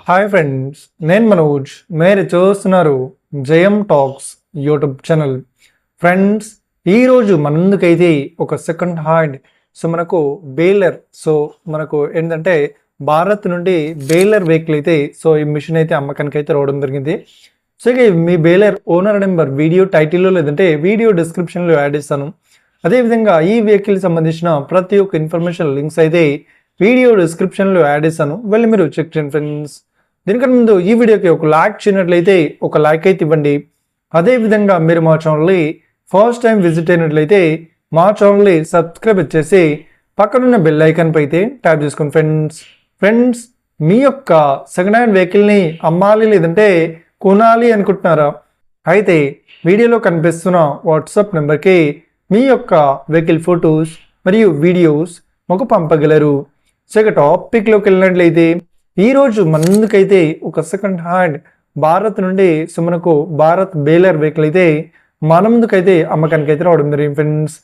Hi friends, నేను మనోజ్. మీరు చూస్తున్నారు జయం టాక్స్ యూట్యూబ్ ఛానల్. ఫ్రెండ్స్, ఈరోజు మన ముందుకైతే ఒక సెకండ్ హ్యాండ్ మనకు బేలర్ మనకు ఏంటంటే భారత్ నుండి బేలర్ వెహికల్ అయితే ఈ మిషన్ అయితే అమ్మకానికి అయితే రావడం జరిగింది. ఇక మీ బేలర్ ఓనర్ నెంబర్ వీడియో టైటిల్లో లేదంటే వీడియో డిస్క్రిప్షన్లో యాడ్ చేస్తాను. అదేవిధంగా ఈ వెహికల్ సంబంధించిన ప్రతి ఒక్క ఇన్ఫర్మేషన్ లింక్స్ అయితే వీడియో డిస్క్రిప్షన్లో యాడ్ చేస్తాను, వెళ్ళి మీరు చెక్ చేయండి ఫ్రెండ్స్. దీనికన్నా ముందు ఈ వీడియోకి ఒక లైక్ చేయనట్లయితే ఒక లైక్ అయితే ఇవ్వండి. అదేవిధంగా మీరు మా ఛానల్ని ఫస్ట్ టైం విజిట్ అయినట్లయితే మా ఛానల్ని సబ్స్క్రైబ్ చేసి పక్కనున్న బెల్ ఐకాన్ పై అయితే ట్యాప్ చేసుకోండి ఫ్రెండ్స్. మీ యొక్క సెకండ్ హ్యాండ్ వెహికల్ని అమ్మాలి లేదంటే కొనాలి అనుకుంటున్నారా? అయితే వీడియోలో కనిపిస్తున్న వాట్సాప్ నెంబర్కి మీ యొక్క వెహికల్ ఫొటోస్ మరియు వీడియోస్ మాకు పంపగలరు. ఇక టాపిక్లోకి వెళ్ళినట్లయితే ఈరోజు మన ముందుకైతే ఒక సెకండ్ హ్యాండ్ భారత్ నుండి మనకు భారత్ బేలర్ వెహికల్ అయితే మన ముందుకైతే అమ్మకానికి అయితే రావడం జరిగింది ఫ్రెండ్స్.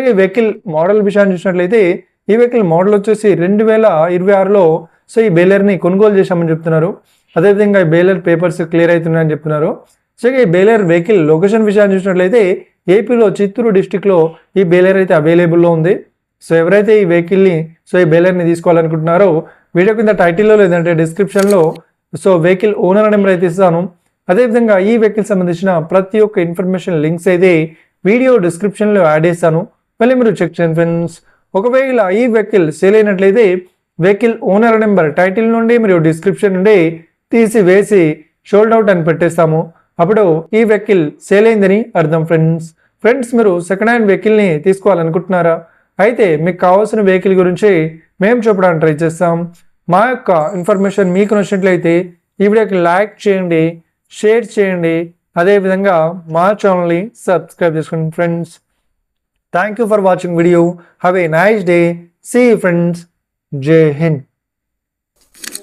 ఈ వెహికల్ మోడల్ విషయాన్ని చూసినట్లయితే ఈ వెహికల్ మోడల్ వచ్చేసి 2026లో ఈ బేలర్ని కొనుగోలు చేశామని చెప్తున్నారు. అదేవిధంగా ఈ బేలర్ పేపర్స్ క్లియర్ అవుతున్నాయని చెప్తున్నారు. ఈ బేలర్ వెహికల్ లొకేషన్ విషయాన్ని చూసినట్లయితే ఏపీలో చిత్తూరు డిస్టిక్లో ఈ బేలర్ అయితే అవైలబుల్లో ఉంది. ఎవరైతే ఈ వెహికల్ని ఈ బేలర్ని తీసుకోవాలనుకుంటున్నారో వీడియో కింద టైటిల్లో లేదంటే డిస్క్రిప్షన్లో వెహికల్ ఓనర్ నెంబర్ అయితే ఇస్తాను. అదేవిధంగా ఈ వెహికల్ సంబంధించిన ప్రతి ఒక్క ఇన్ఫర్మేషన్ లింక్స్ అయితే వీడియో డిస్క్రిప్షన్లో యాడ్ చేస్తాను, మళ్ళీ మీరు చెక్ చేయండి ఫ్రెండ్స్. ఒకవేళ ఈ వెహికల్ సేల్ అయినట్లయితే వెహికల్ ఓనర్ నెంబర్ టైటిల్ నుండి మరియు డిస్క్రిప్షన్ నుండి తీసివేసి షోల్డ్ అవుట్ అని పెట్టేస్తాము. అప్పుడు ఈ వెహికల్ సేల్ అయిందని అర్థం ఫ్రెండ్స్. మీరు సెకండ్ హ్యాండ్ వెహికల్ని తీసుకోవాలనుకుంటున్నారా? అయితే మీకు కావాల్సిన వెహికల్ గురించి మేము చెప్పడానికి ట్రై చేస్తాం. మా యొక్క ఇన్ఫర్మేషన్ మీకు నచ్చినట్లయితే ఈ వీడియోకి లైక్ చేయండి, షేర్ చేయండి, అదేవిధంగా మా ఛానల్ని సబ్స్క్రైబ్ చేసుకోండి friends. Thank you for watching video. Have a nice day. See you friends. జై హింద్.